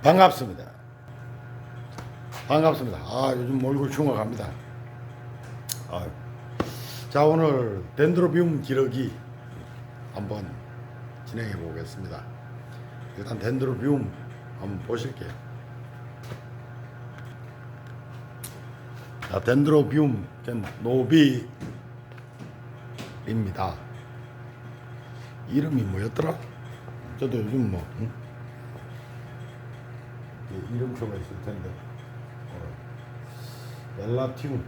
반갑습니다. 반갑습니다. 요즘 얼굴 충격합니다. 자, 오늘 덴드로비움 기러기 한번 진행해 보겠습니다. 일단 덴드로비움 한번 보실게요. 자, 덴드로비움 노빌입니다. 이름이 뭐였더라? 저도 요즘 이름표가 있을 텐데 벨라티움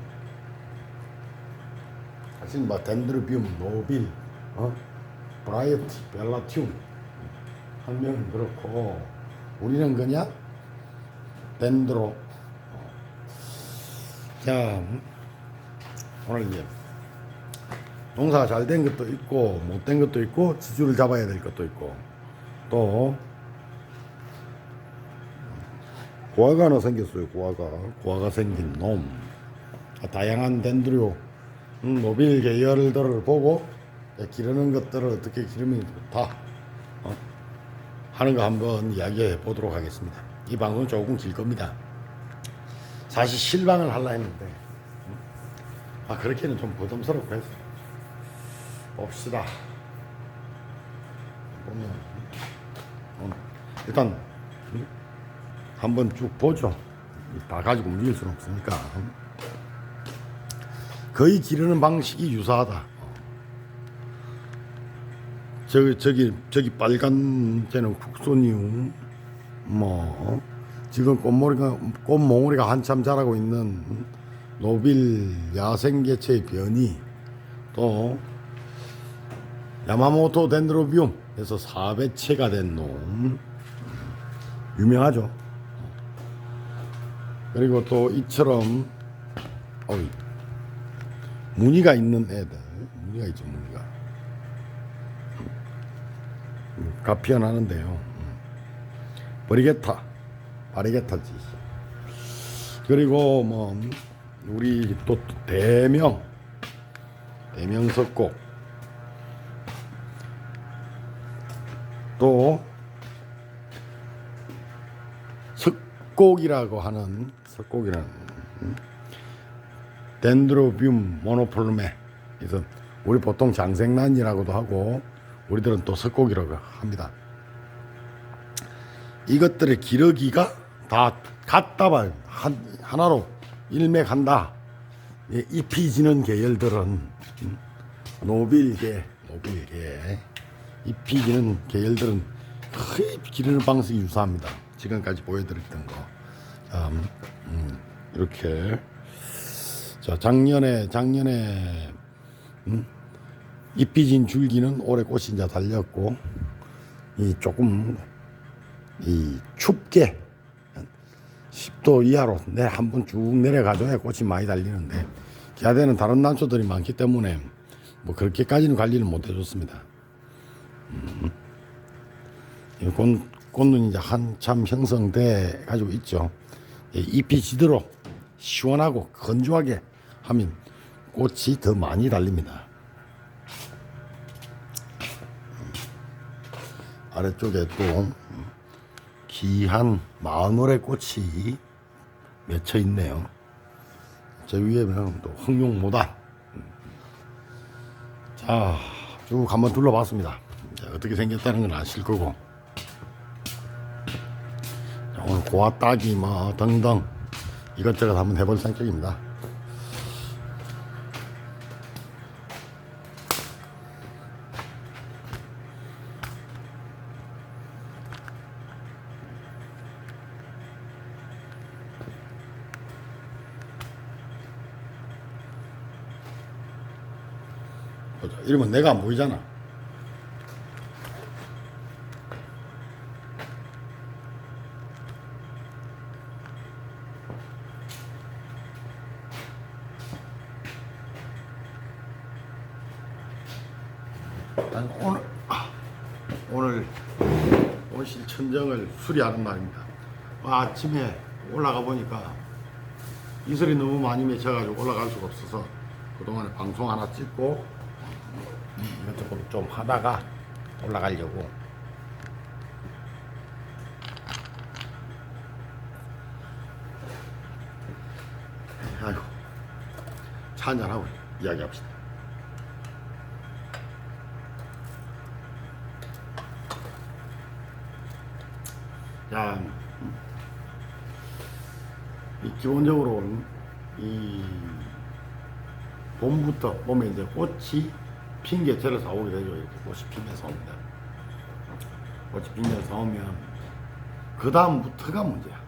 사실 덴드로비움 노빌 브라이어티 벨라티움 학명은 그렇고 우리는 그냥 덴드로. 자, 오늘 이제 농사가 잘 된 것도 있고 못 된 것도 있고 지주를 잡아야 될 것도 있고 또 고아가 하나 생겼어요. 고아가 생긴 놈. 다양한 덴드로 노빌 계열들을 보고 기르는 것들을 어떻게 기르면 좋다 하는 거 한번 이야기해 보도록 하겠습니다. 이 방송은 조금 길 겁니다. 사실 실방을 하려 했는데 그렇게는 좀 부담스럽고 해서 봅시다. 보면 일단 한번 쭉 보죠. 다 가지고 움직일 수는 없으니까. 거의 기르는 방식이 유사하다. 저기 빨간 쟤는 국소니움, 지금 꽃몽우리가 한참 자라고 있는 노빌 야생개체의 변이, 또 야마모토 덴드로비움에서 4배체가 된 놈, 유명하죠. 그리고 또 이처럼 무늬가 있는 애들, 무늬가 있죠. 무늬가 가피어나는데요. 바리게타지. 그리고 우리 또 대명석곡, 또 석곡이라고 하는 덴드로비움 모노폴루메. 그래서 우리 보통 장생란이라고도 하고 우리들은 또 석곡이라고 합니다. 이것들의 기러기가 다 같다 봐요. 하나로 일맥한다. 잎이 지는 계열들은 노빌계 잎이 지는 계열들은 거의 기르는 방식이 유사합니다. 지금까지 보여드렸던 거. 이렇게 자, 작년에 잎이 진 줄기는 올해 꽃이 이제 달렸고, 조금 춥게 10도 이하로 한번 쭉 내려가줘야 꽃이 많이 달리는데, 기아대는 다른 난초들이 많기 때문에 그렇게까지는 관리를 못 해줬습니다. 꽃은 이제 한참 형성돼 가지고 있죠. 잎이 지도록 시원하고 건조하게 하면 꽃이 더 많이 달립니다. 아래쪽에 또 귀한 마늘의 꽃이 맺혀 있네요. 저 위에는 또 흑룡모단. 자, 쭉 한번 둘러봤습니다. 어떻게 생겼다는 건 아실 거고, 오늘 고아 따기 등등 이것저것 한번 해볼 생각입니다. 이러면 내가 안 보이잖아. 오늘 온실 천정을 수리하는 날입니다. 아침에 올라가 보니까 이슬이 너무 많이 맺혀가지고 올라갈 수가 없어서 그동안에 방송 하나 찍고 이것저것 좀 하다가 올라가려고. 차 한잔하고 이야기합시다. 자, 기본적으로 이 봄부터 봄에 이제 꽃이 핀 개체를 사오게 되죠. 이렇게 꽃이 피면서 옵니다. 꽃이 피면서 오면 그 다음부터가 문제야.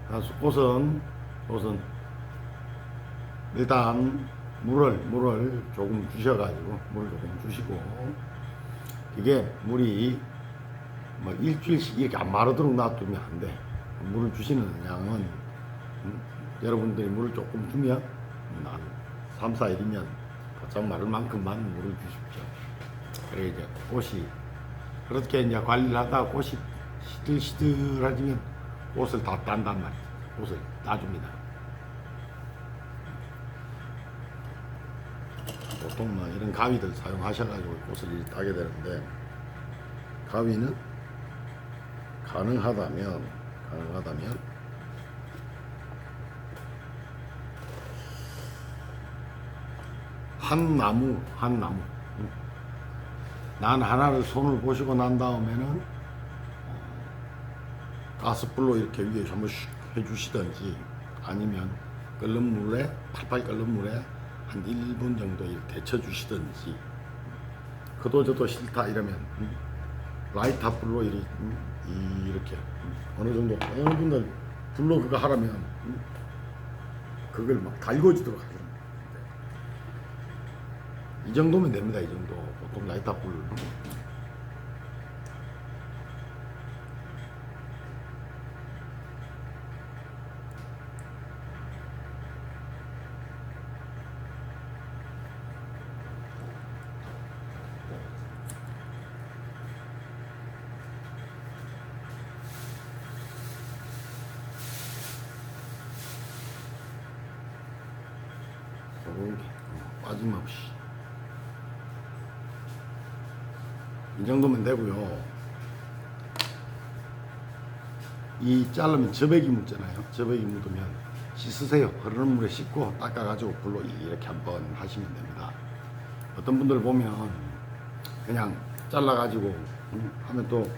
그래서 꽃은 일단 물을 조금 주셔가지고 물을 조금 주시고, 이게 물이 뭐 일주일씩 이렇게 안 마르도록 놔두면 안 돼. 물을 주시는 양은 여러분들이 물을 조금 주면 한 3, 4일이면 바짝 마를 만큼만 물을 주십시오. 그래 이제 꽃이 그렇게 이제 관리를 하다가 꽃이 시들시들해지면 꽃을 다 딴단 말이에요. 꽃을 따줍니다. 보통 뭐 이런 가위들 사용하셔가지고 꽃을 따게 되는데, 가위는 가능하다면 한 나무 난 하나를 손을 보시고 난 다음에는 가스불로 이렇게 위에 한번 해주시든지, 아니면 끓는 물에 팔팔 끓는 물에 한 1분 정도 이렇게 데쳐 주시든지, 그도 저도 싫다 이러면 라이터 불로 이렇게 어느 정도, 어느 분들 불로 그거 하라면 그걸 막 달궈지도록 하죠. 이 정도면 됩니다. 이 정도 보통 라이터 불. 빠짐없이 이 정도면 되고요. 이 자르면 저백이 묻잖아요. 저백이 묻으면 씻으세요. 흐르는 물에 씻고 닦아가지고 불로 이렇게 한번 하시면 됩니다. 어떤 분들 보면 그냥 잘라가지고 하면 또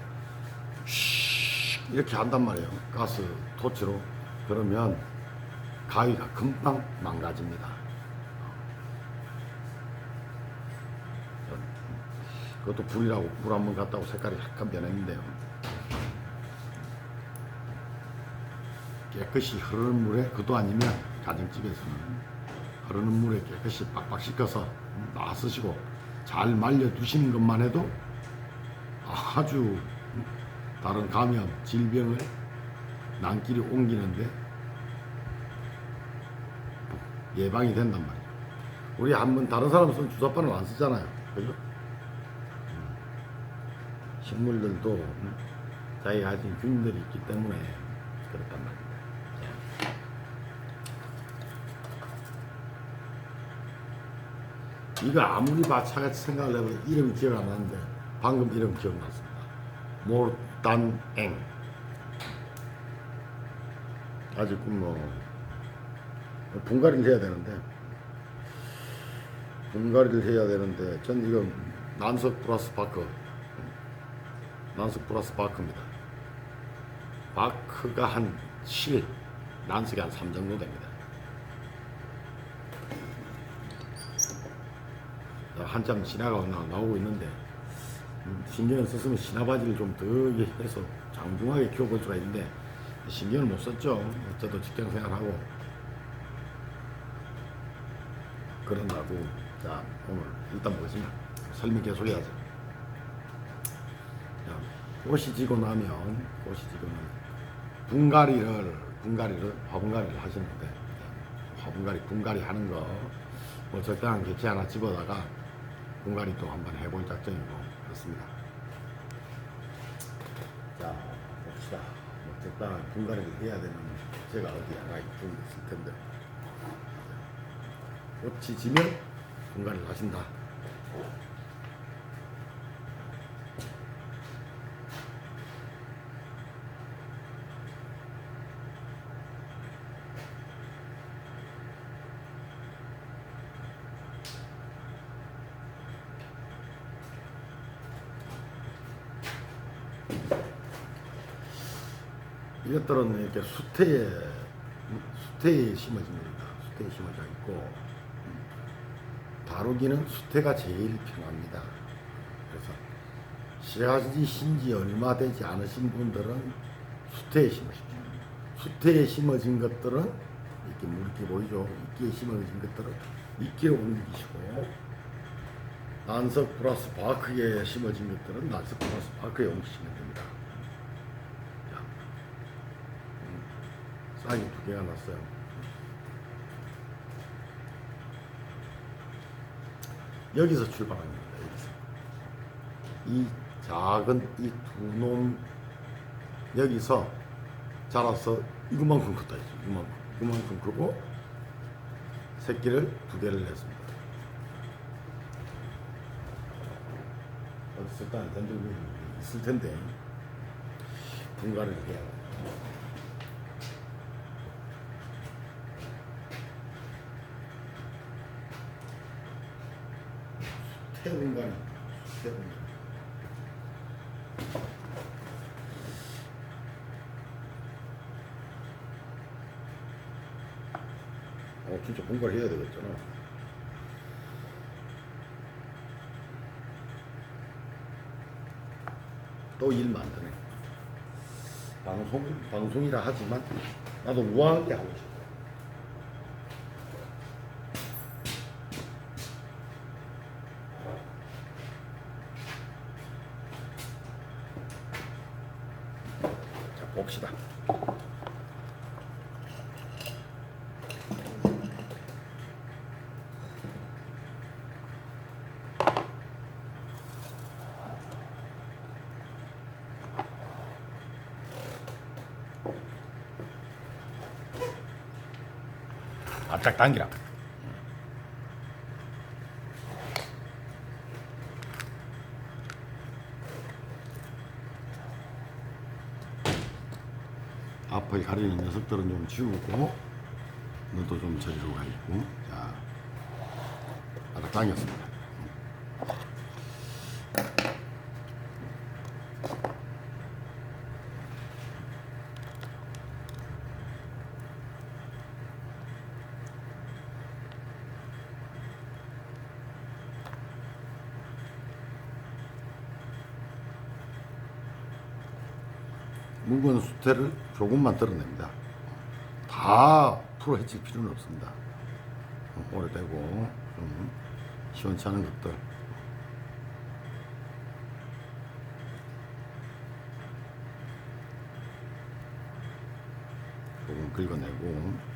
이렇게 한단 말이에요. 가스 토치로. 그러면 가위가 금방 망가집니다. 그것도 불이라고 물 한번 갔다고 색깔이 약간 변했는데요. 깨끗이 흐르는 물에, 그도 아니면 가정집에서는 흐르는 물에 깨끗이 빡빡 씻어서 다 쓰시고 잘 말려 두시는 것만 해도 아주 다른 감염, 질병을 난길이 옮기는데 예방이 된단 말이에요. 우리 한번 다른 사람 쓴 주사바늘 안 쓰잖아요. 그죠? 식물들도 자기가 가진 균들이 있기 때문에 그렇단 말입니다. 이거 아무리 마차같이 생각을 해도 이름이 기억 안 나는데 방금 이름 기억났습니다. 모르단앵. 아직 뭐 분갈이를 해야 되는데 전 이거 난석 플러스 바크입니다. 바크가 한 7, 난석이 한 3 정도 됩니다. 한참 진화가 나오고 있는데 신경을 썼으면 신화바지를 좀 더 해서 장중하게 키워볼 수가 있는데 신경을 못 썼죠. 저도 직장생활하고 그런다고. 자, 오늘 일단 보겠습니다. 설명 계속 해야지. 자, 꽃이 지고 나면 화분갈이를 하시는데, 분갈이 하는 거 뭐 적당한 개체 하나 집어다가 분갈이도 한번 해볼 작정이고 그렇습니다. 자, 봅시다. 뭐 적당한 분갈이를 해야 되는 제가 어디 하나 좀 있을 텐데, 꽃이 지면 분갈이를 하신다. 이것들은 이렇게 수태에 심어진 겁니다. 수태에 심어져 있고 다루기는 수태가 제일 편합니다. 그래서 씨앗이 지 얼마 되지 않으신 분들은 수태에 심으십시오. 수태에 심어진 것들은 이렇게 물기 보이죠? 이끼에 심어진 것들은 이끼로 옮기시고 난석 플러스 바크에 심어진 것들은 난석 플러스 바크에 옮기시면 됩니다. 자, 싹이 2개가 났어요. 여기서 출발합니다. 여기서 이 작은 이 2놈 여기서 자라서 이만큼 컸다 했죠. 이만큼 크고 새끼를 2개를 냈습니다. 어디서 일단 던져이 있을 텐데 분갈이를 해야 돼요. 태분갈이 태분갈이 진짜 분갈이 해야 되겠잖아. 또 일 만드네. 방송이라 하지만 나도 우아하게 하고 싶어. 자, 봅시다. 바짝 당기라. 앞을 가리는 녀석들은 좀 지우고 너도 좀 저리로 가 있고. 자, 바짝 당겼습니다. 묵은 수태를 조금만 덜어냅니다. 다 풀어 헤칠 필요는 없습니다. 오래되고 좀 시원찮은 것들 조금 긁어내고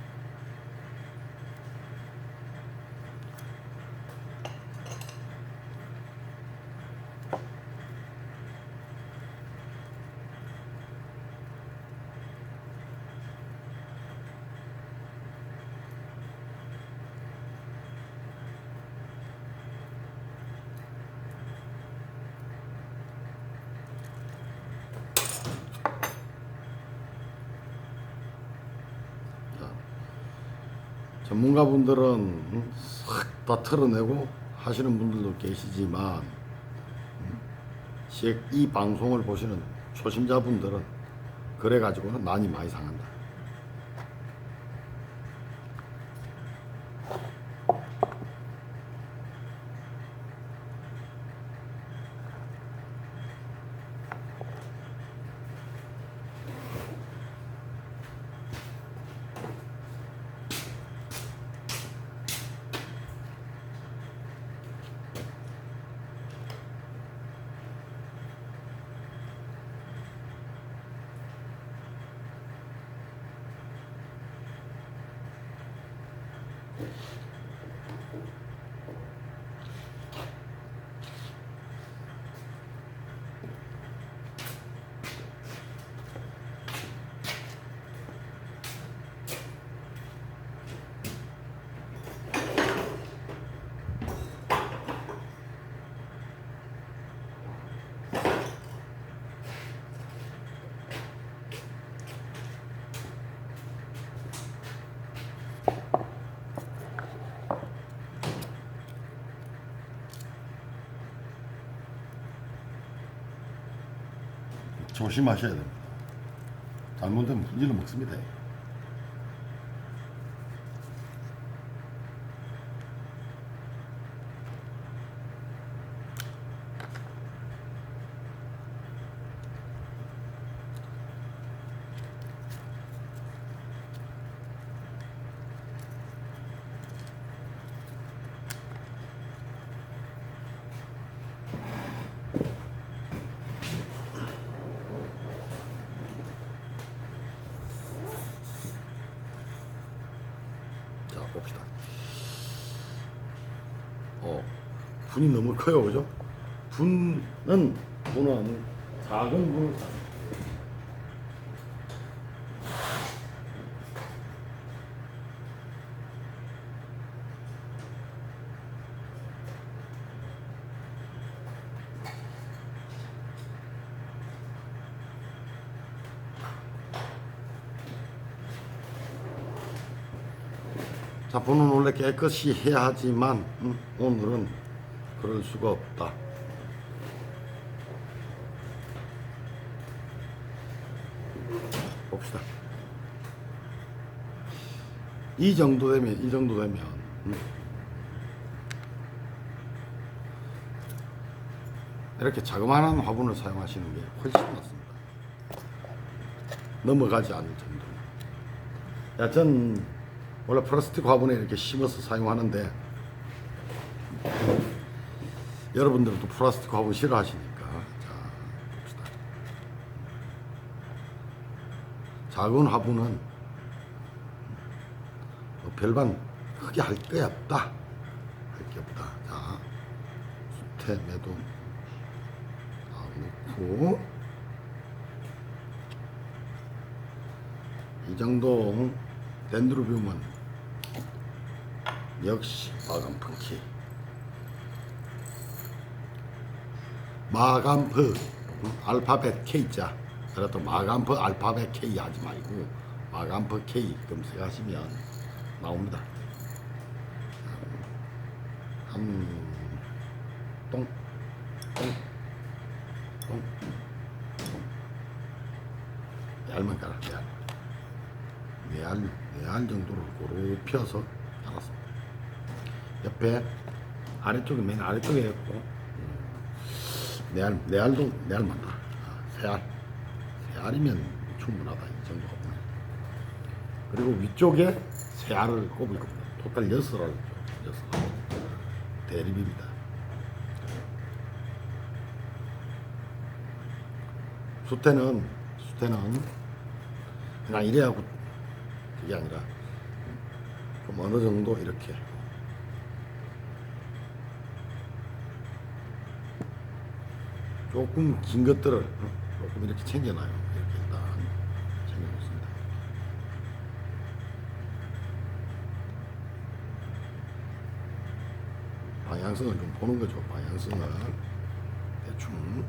전문가분들은 싹 다 털어내고 하시는 분들도 계시지만 이 방송을 보시는 초심자분들은 그래가지고는 많이 상한다. 조심하셔야 됩니다. 잘못되면 흔질러 먹습니다. 자, 봅시다. 분이 너무 커요, 그죠? 분은 작은 분을 사는. 자, 분은 원래 깨끗이 해야 하지만 오늘은 그럴 수가 없다. 봅시다. 이 정도 되면 이렇게 자그마한 화분을 사용하시는 게 훨씬 낫습니다. 넘어가지 않을 정도. 야, 전 원래 플라스틱 화분에 이렇게 심어서 사용하는데 여러분들은 또 플라스틱 화분 싫어하시니까 자, 봅시다. 작은 화분은 별반 크게 할 게 없다. 할 게 없다. 자, 수태 매도 넣고 이 정도 덴드로비움은 역시 마감프키. 마감프 알파벳 K자. 그래도 마감프 알파벳 K 하지 말고 마감프 K 검색하시면 나옵니다. 똥 얇은 가락 네알 정도로 고루 펴서 잘랐습니다. 옆에 아래쪽에 맨 아래쪽에 있고 네알도 많다. 세알이면 충분하다. 이 정도가 보면. 그리고 위쪽에 세알을 꼽을 겁니다. 토탈 6알 대립입니다. 수태는 그냥 이래하고 그게 아니라 좀 어느 정도 이렇게 조금 긴 것들을 조금 이렇게 챙겨놔요. 이렇게 일단 챙겨놓습니다. 방향성을 좀 보는 거죠. 방향성을 대충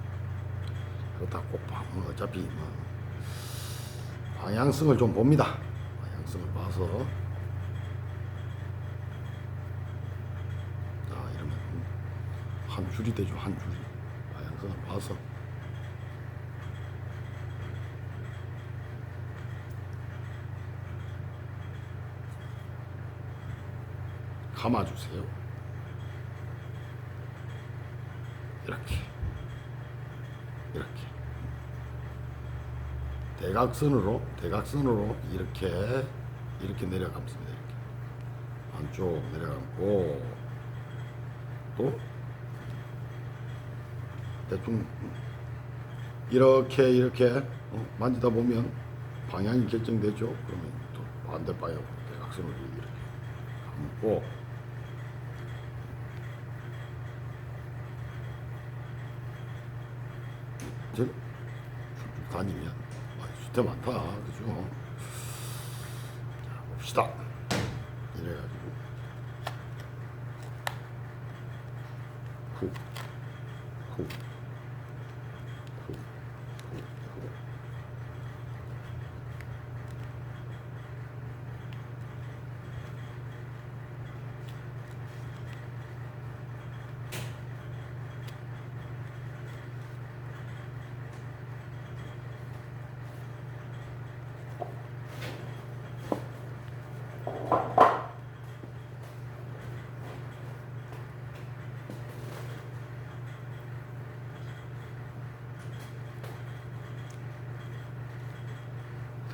그렇다 꼭 어차피 방향성을 좀 봅니다. 방향성을 봐서 자 이러면 한 줄이 되죠. 한 줄이 방향성을 봐서 감아주세요. 이렇게 대각선으로 이렇게 내려감습니다. 이렇게 안쪽 내려감고 또 대충 이렇게 만지다 보면 방향이 결정되죠. 그러면 또 반대 방향 대각선으로 이렇게 감고 쭉 다니면 수태 많다, 그죠? 자, 봅시다. 이래가지고 후.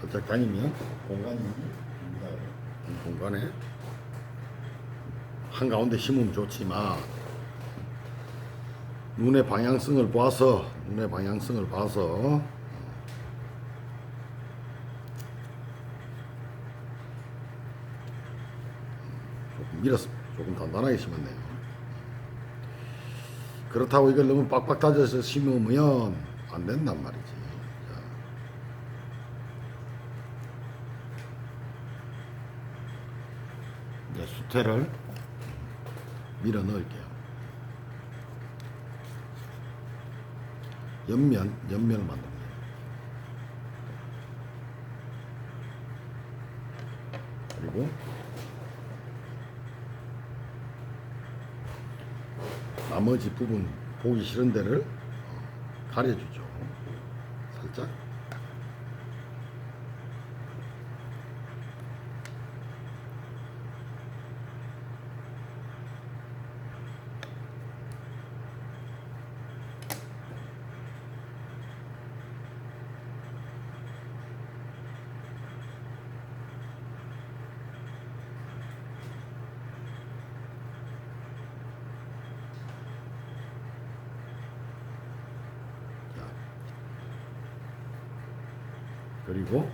살짝 다니면 공간이 있습니다. 이 공간에 한가운데 심으면 좋지만 눈의 방향성을 봐서 조금 밀어서 조금 단단하게 심었네요. 그렇다고 이걸 너무 빡빡 다져서 심으면 안 된단 말이지. 자. 이제 수태를 밀어 넣을게요. 옆면을 만듭니다. 그리고 나머지 부분 보기 싫은 데를 가려주죠. 살짝. 그리고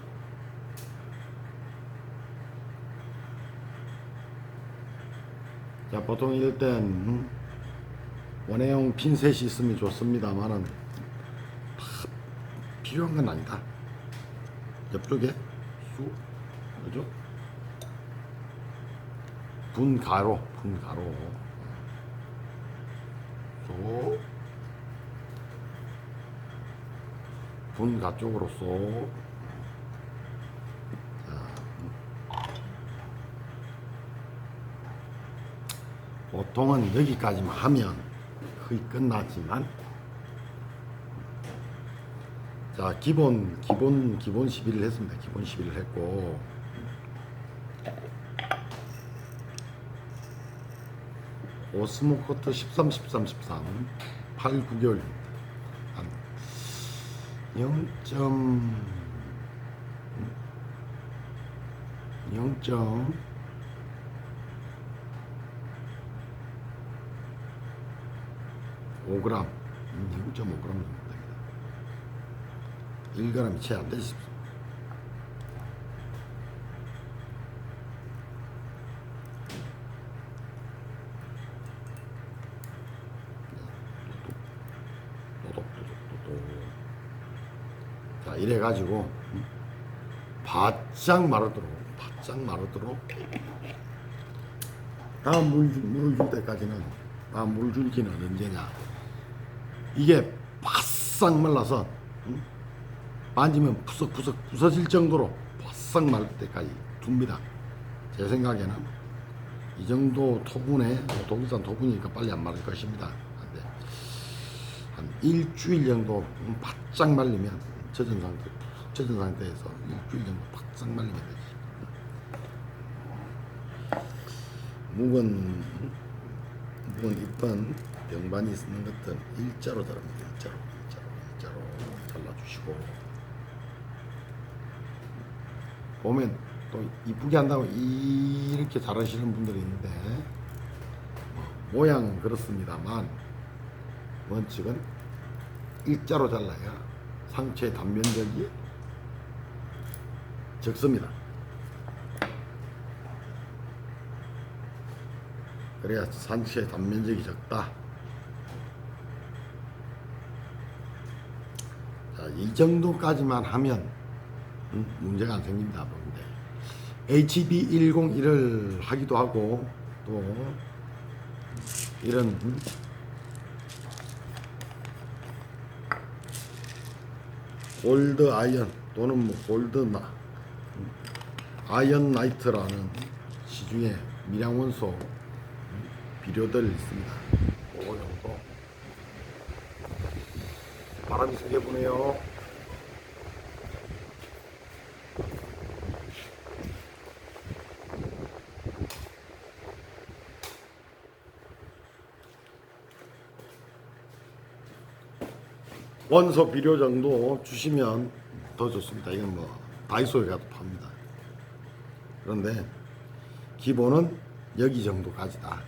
자, 보통 이럴 땐 원형용 핀셋이 있으면 좋습니다만은 필요한 건 아니다. 옆쪽에 쑥 그죠? 분가로 쏙 분가 쪽으로 쏙. 보통은 여기까지만 하면 거의 끝나지만, 자, 기본 11을 했습니다. 기본 11을 했고, 오스모 코트 13, 8, 9개월입니다. 한 0.5g 정도 됩니다. 1g이 채 안 되십니다. 자, 이래 가지고 바짝 마르도록 다음 물을 줄 때까지는, 다음 물 줄기는 언제냐, 이게 바싹 말라서 만지면 푸석푸석 부서질 정도로 바싹 마를 때까지 둡니다. 제 생각에는 이 정도 토분에, 독일산 토분이니까 빨리 안 마를 것입니다. 근데 한 일주일 정도 바짝 말리면, 젖은 상태에서 일주일 정도 바싹 말리면 되지. 묵은 잎은 병반이 있는 것들 일자로 자릅니다. 일자로 잘라주시고, 보면 또 이쁘게 한다고 이렇게 자르시는 분들이 있는데, 모양은 그렇습니다만 원칙은 일자로 잘라야 상체의 단면적이 적습니다. 그래야 상체의 단면적이 적다. 자, 이 정도까지만 하면 문제가 안 생깁니다. 근데 HB101을 하기도 하고, 또 이런 골드 아이언 또는 뭐 골드 아이언 나이트라는 시중에 미량 원소 비료들 있습니다. 그 정도. 바람이 세게 부네요. 원소 비료 정도 주시면 더 좋습니다. 이건 뭐 다이소에 가도 팝니다. 그런데 기본은 여기 정도까지다.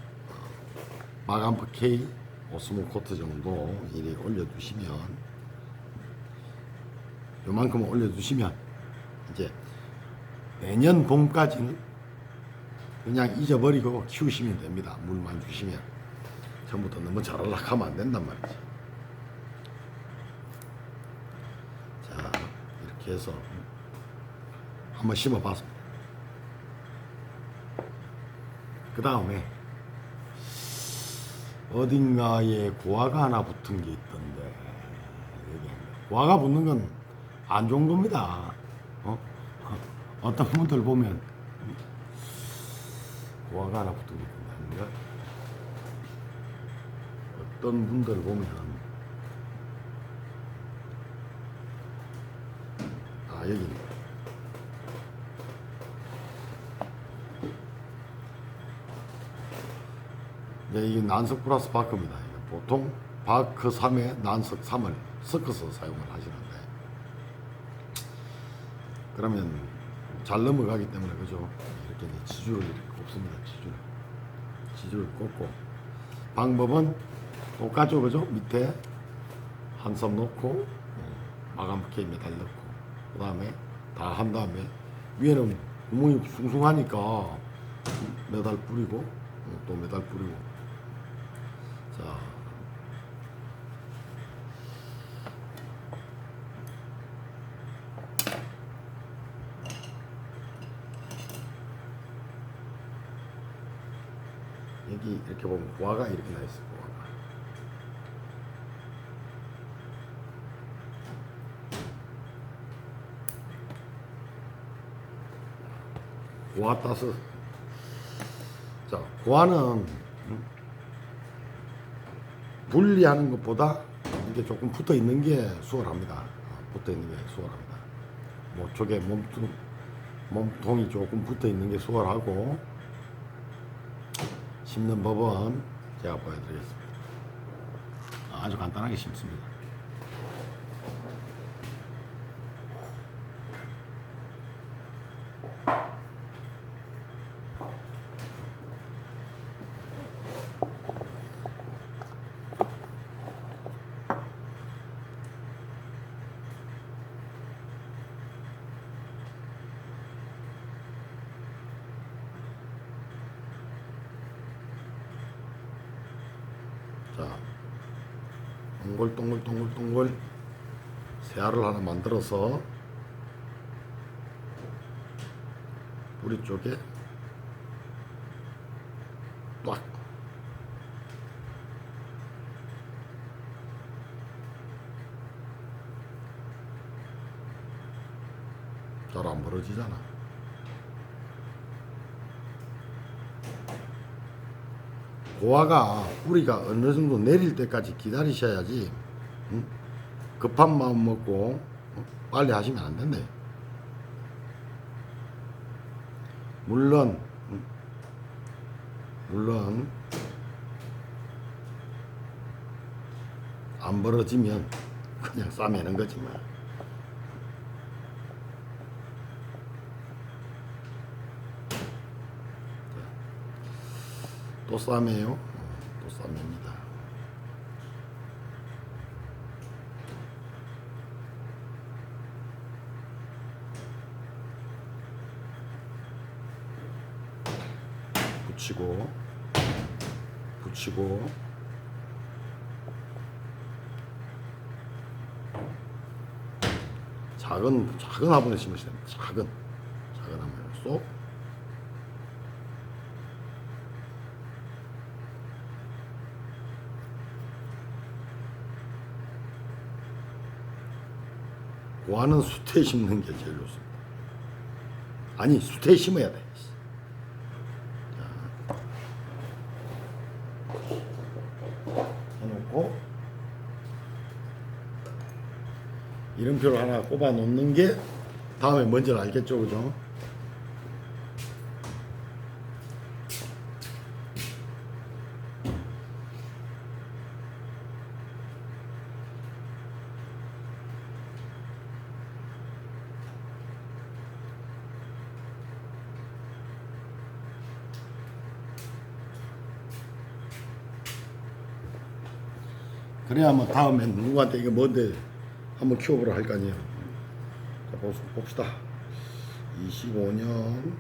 마감프 K 오스모 코트 정도 이리 올려두시면, 요만큼 올려두시면 이제 내년 봄까지는 그냥 잊어버리고 키우시면 됩니다. 물만 주시면. 처음부터 너무 잘 하면 안 된단 말이지. 자, 이렇게 해서 한번 심어봤습니다. 그 다음에 어딘가에 고아가 하나 붙은 게 있던데, 고아가 붙는 건 안 좋은 겁니다. 어떤 분들 보면 고아가 하나 붙은 게 있던데, 어떤 분들 보면 여기 있네. 네, 이게 난석 플러스 바크입니다. 보통 바크 3에 난석 3을 섞어서 사용을 하시는데, 그러면 잘 넘어가기 때문에, 그죠? 이렇게 지주를 이렇게 꼽습니다. 지주를 꼽고, 방법은 똑같죠, 그죠? 밑에 한 섭 놓고 마감 K 메달 넣고, 그 다음에 다 한 다음에 위에는 구멍이 숭숭하니까 메달 뿌리고, 또 메달 뿌리고. 자, 여기 이렇게 보면 고아가 이렇게 나 있어. 고아 따서. 자, 고아는 분리하는 것보다 이게 조금 붙어 있는 게 수월합니다. 붙어 있는 게 수월합니다. 뭐 쪽에 몸통이 조금 붙어 있는 게 수월하고, 심는 법은 제가 보여드리겠습니다. 아주 간단하게 심습니다. 자, 동글동글 새알을 하나 만들어서 뿌리 쪽에 딱 잘 안 벌어지잖아. 고아가 뿌리가 어느 정도 내릴 때까지 기다리셔야지, 응? 급한 마음 먹고 빨리 하시면 안 된대. 물론 안 벌어지면 그냥 싸매는 거지만, 또 싸매요. 또 싸맵니다. 붙이고 작은 화분에 심으시면 됩니다. 작은 화분에 쏙. 고아는 수태에 심는 게 제일 좋습니다. 아니, 수태에 심어야 돼. 해놓고 이름표를 하나 꼽아 놓는 게 다음에 뭔지 알겠죠, 그죠? 그래야 뭐 다음엔 누구한테 이거 뭔데 한번 키워보라 할 거 아니에요. 자, 봅시다. 25년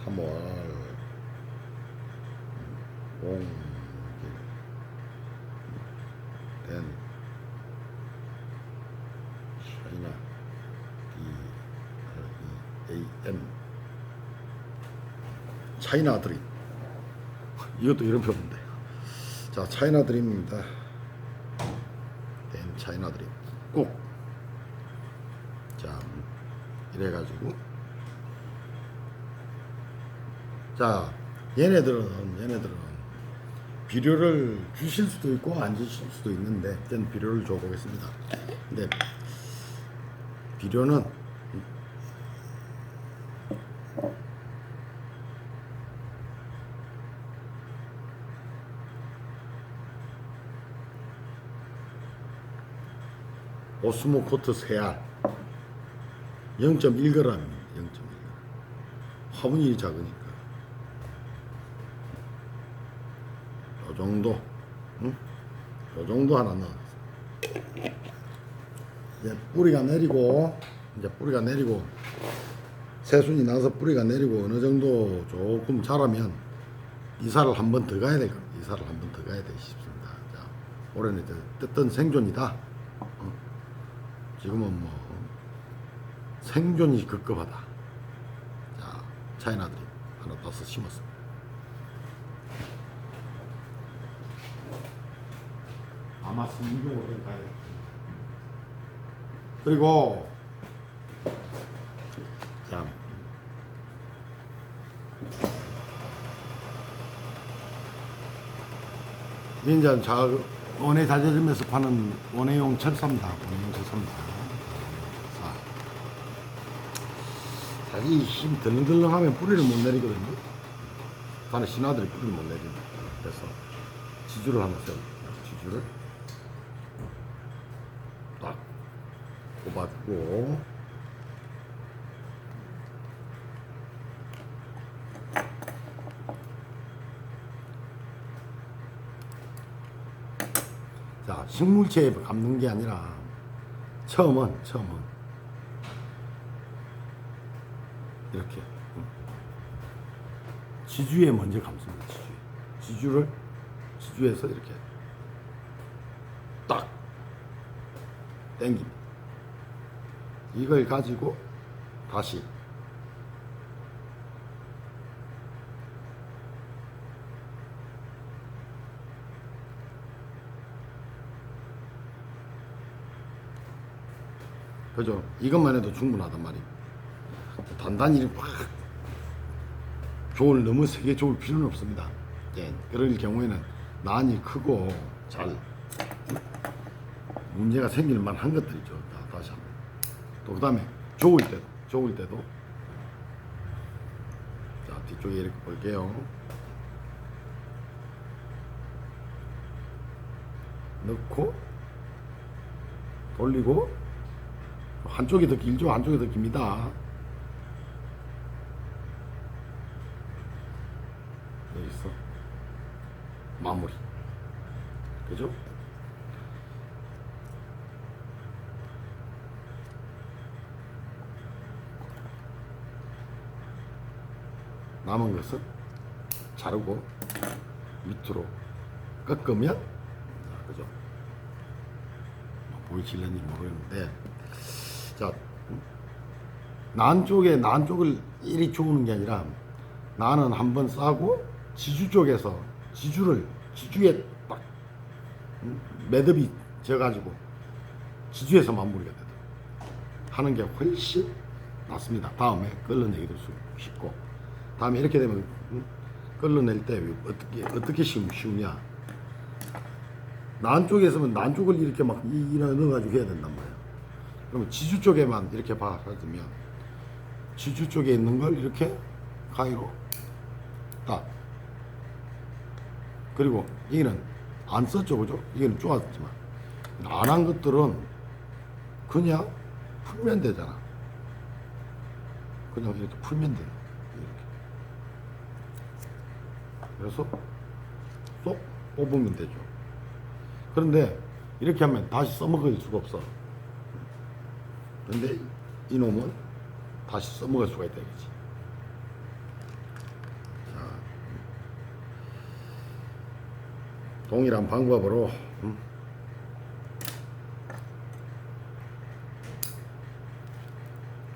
3월 옹 된 차이나 DREAM 차이나 드림. 이것도 이런 표현인데. 자, 차이나 드림입니다. 된 차이나 드림 꼭. 자, 이래가지고 자, 얘네들은 비료를 주실 수도 있고 안 주실 수도 있는데 일단 비료를 줘보겠습니다. 근데 비료는 오스모코트 세알 0.1g 0.1g 화분이 작으니까 요 정도, 응? 요 정도 하나 넣어. 이제 뿌리가 내리고 새순이 나서 뿌리가 내리고 어느 정도 조금 자라면 이사를 한 번 더 가야 될 겁니다. 이사를 한 번 더 가야 돼 싶습니다. 자, 올해는 이제 뜯던 생존이다. 지금은 뭐 생존이 급급하다. 자, 차이나들이 하나 따서 심었습니다. 아마 순종으로 가야 돼. 그리고 자, 이제 원예 자재점에서 파는 원예용 철사입니다. 원예용 철사입니다. 자기 힘 덜렁덜렁하면 뿌리를 못 내리거든요. 다른 신화들이 뿌리를 못 내립니다. 그래서 지주를 하나 세웁니다. 지주를 딱 꼽아주고 자, 식물체에 감는 게 아니라 처음은 이렇게 지주에 먼저 감습니다. 지주에서 이렇게 딱 당깁니다. 이걸 가지고 다시 그죠? 이것만 해도 충분하단 말이에요. 단단히 이렇게 팍 조를 너무 세게 조을 필요는 없습니다. 예, 그럴 경우에는 난이 크고 잘 문제가 생길 만한 것들이죠. 다시 한번 또 그 다음에 조을 때도 자, 뒤쪽에 이렇게 볼게요. 넣고 돌리고 한쪽이 더 길죠. 한쪽이 더 깁니다. 여기서 마무리. 그죠? 남은 것은 자르고 밑으로 꺾으면, 그죠? 보이실는지 모르겠는데, 자, 난 쪽을 이리 쪼는 게 아니라 나는 한번 싸고 지주 쪽에서 지주에 딱 매듭이 져가지고 지주에서 마무리가 되도록 하는 게 훨씬 낫습니다. 다음에 끌어내기도 쉽고, 다음에 이렇게 되면 끌어낼 때 어떻게 쉬우냐, 난 쪽에 있으면 난 쪽을 이렇게 막 넣어가지고 해야 된단 말이에요. 그러면 지주 쪽에만 이렇게 봐주면 지주 쪽에 있는 걸 이렇게 가위로 딱, 그리고 여기는 안 썼죠, 그죠? 이거는 쪼았지만 안 한 것들은 그냥 풀면 되잖아. 그냥 이렇게 풀면 돼. 이렇게. 그래서 쏙 뽑으면 되죠. 그런데 이렇게 하면 다시 써먹을 수가 없어. 근데 이놈은 다시 써먹을 수가 있다 이거지. 자, 동일한 방법으로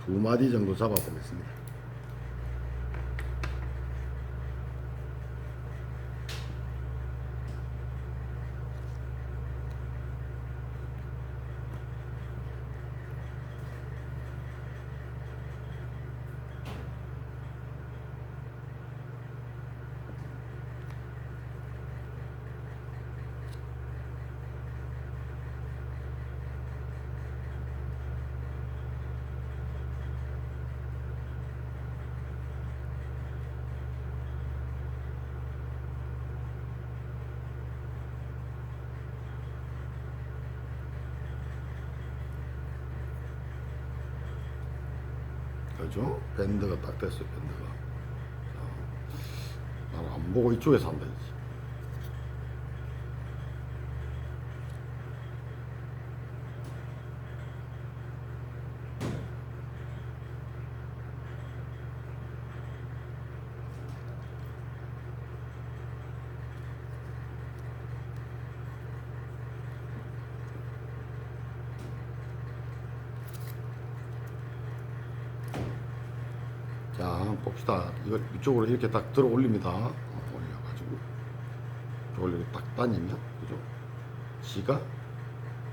두 마디 정도 잡아보겠습니다. 그죠? 밴드가 딱 됐어요. 밴드가. 나는 안 보고 이쪽에서 한다 이지. 자, 봅시다. 이걸 이쪽으로 이렇게 딱 들어 올립니다. 올려가지고 저걸 이렇게 딱 다니면, 그죠? 지가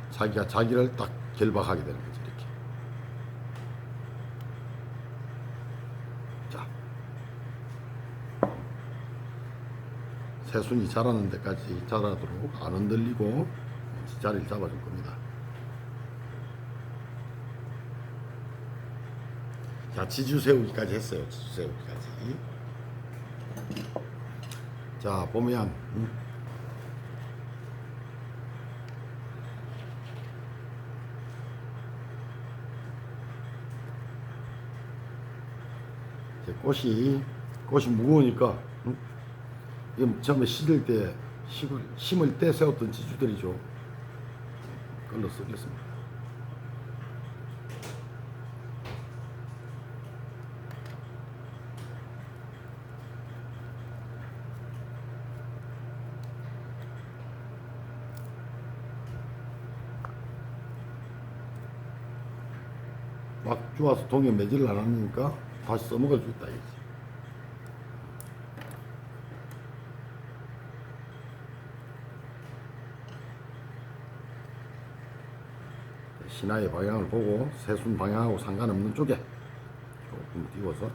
자기가 자기를 딱 결박하게 되는 거지, 이렇게. 자, 새순이 자라는 데까지 자라도록 안 흔들리고 자리를 잡아줄 겁니다. 자, 지주 세우기까지 했어요. 지주 세우기까지. 자, 보면 이제 꽃이 무거우니까 이거 처음에 심을 때 세웠던 지주들이죠. 걸러 쓰겠습니다. 막 좋아서 동에 매질을 안 하니까 다시 써먹을 수 있다 이거지. 신하의 방향을 보고 새순 방향하고 상관없는 쪽에 조금 띄워서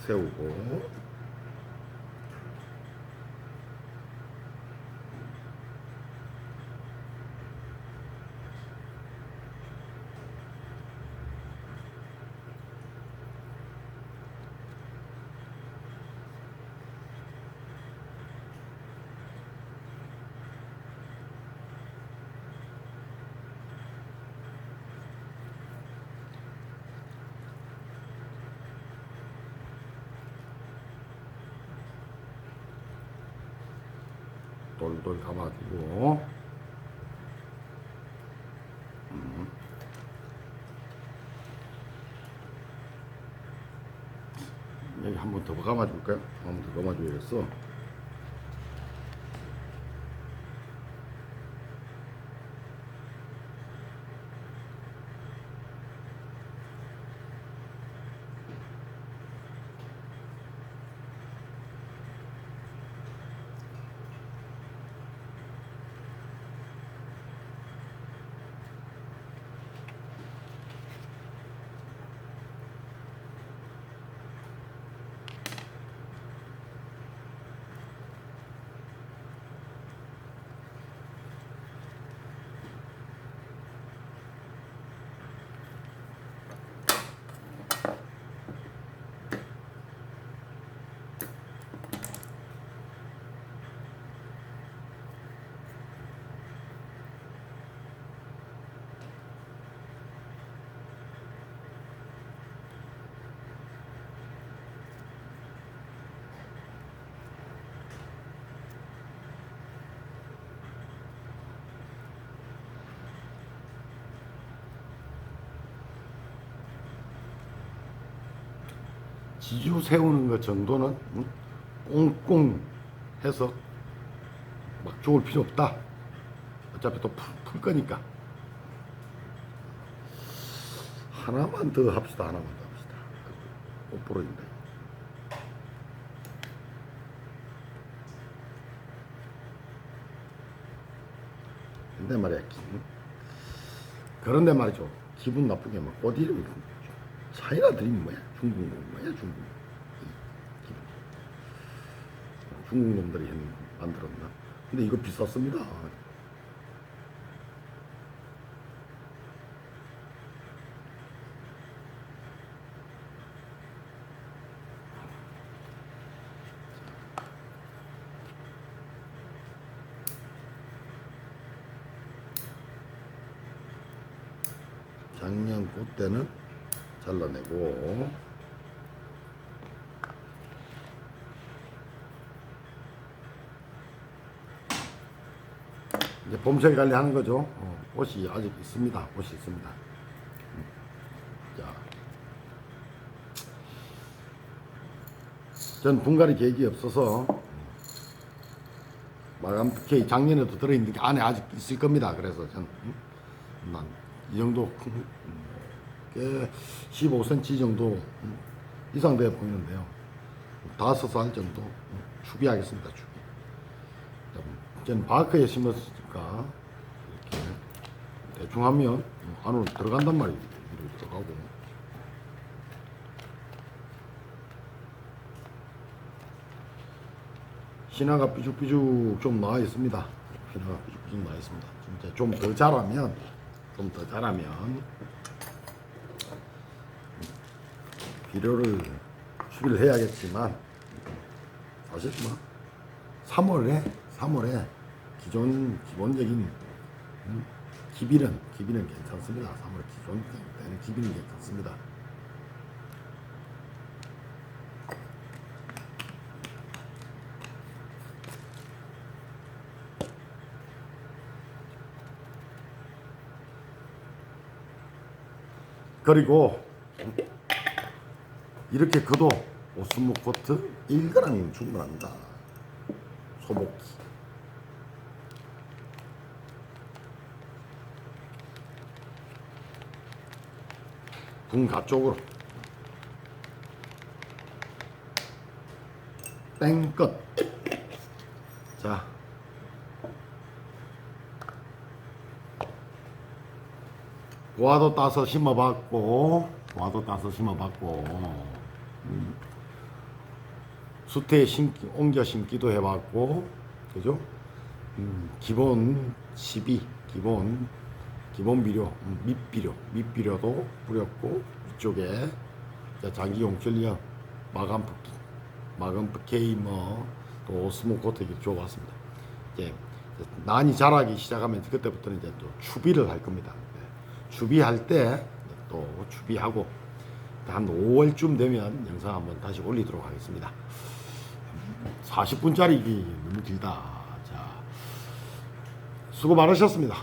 세우고 돌돌 감아주고 여기 한 번 더 감아줄까요? 한 번 더 감아줘야겠어. 지주 세우는 것 정도는 꽁꽁 해서 막 좋을 필요 없다. 어차피 또 풀 거니까. 하나만 더 합시다. 하나만 더 합시다. 꽃보로인데. 근데 말이야, 그런데 말이죠. 기분 나쁘게 막 꽃 이름이 차이나 드리면 뭐야? 중국 뭐야? 중국 놈들이 만들었나? 근데 이거 비쌌습니다. 작년 그때는 잘라내고 이제 봄철 관리하는 거죠. 옷이 아직 있습니다. 옷이 있습니다. 자, 전 분갈이 계획이 없어서 마감 K 작년에도 들어있는 게 안에 아직 있을 겁니다. 그래서 전 난 이 정도 꽤 15cm 정도 이상 돼 보이는데요. 5살 정도 추비하겠습니다. 추비. 저는 바크에 심었으니까 이렇게 대충 하면 안으로 들어간단 말이에요. 이렇게 들어가고. 신화가 삐죽삐죽 좀 나와 있습니다. 신화가 삐죽삐죽 나와 있습니다. 진짜 좀 더 자라면 비료를 추비를 해야겠지만 사실 뭐 3월에 기본적인 기비는 괜찮습니다. 3월 기존 기비는 괜찮습니다. 그리고 이렇게 그도 오스모 코트 1g이면 충분합니다. 소복기. 분가 쪽으로 땡끝. 자, 와도 따서 심어봤고 수태에 옮겨 심기도 해봤고, 그죠? 기본 12, 기본 비료, 밑비료도 뿌렸고, 이쪽에 장기용 전력 마감 K 또 스모코트 이렇게 줘봤습니다. 이제 난이 자라기 시작하면 그때부터는 이제 또 추비를 할 겁니다. 추비할 때 또 추비하고 한 5월쯤 되면 영상 한번 다시 올리도록 하겠습니다. 40분짜리 너무 길다. 자, 수고 많으셨습니다.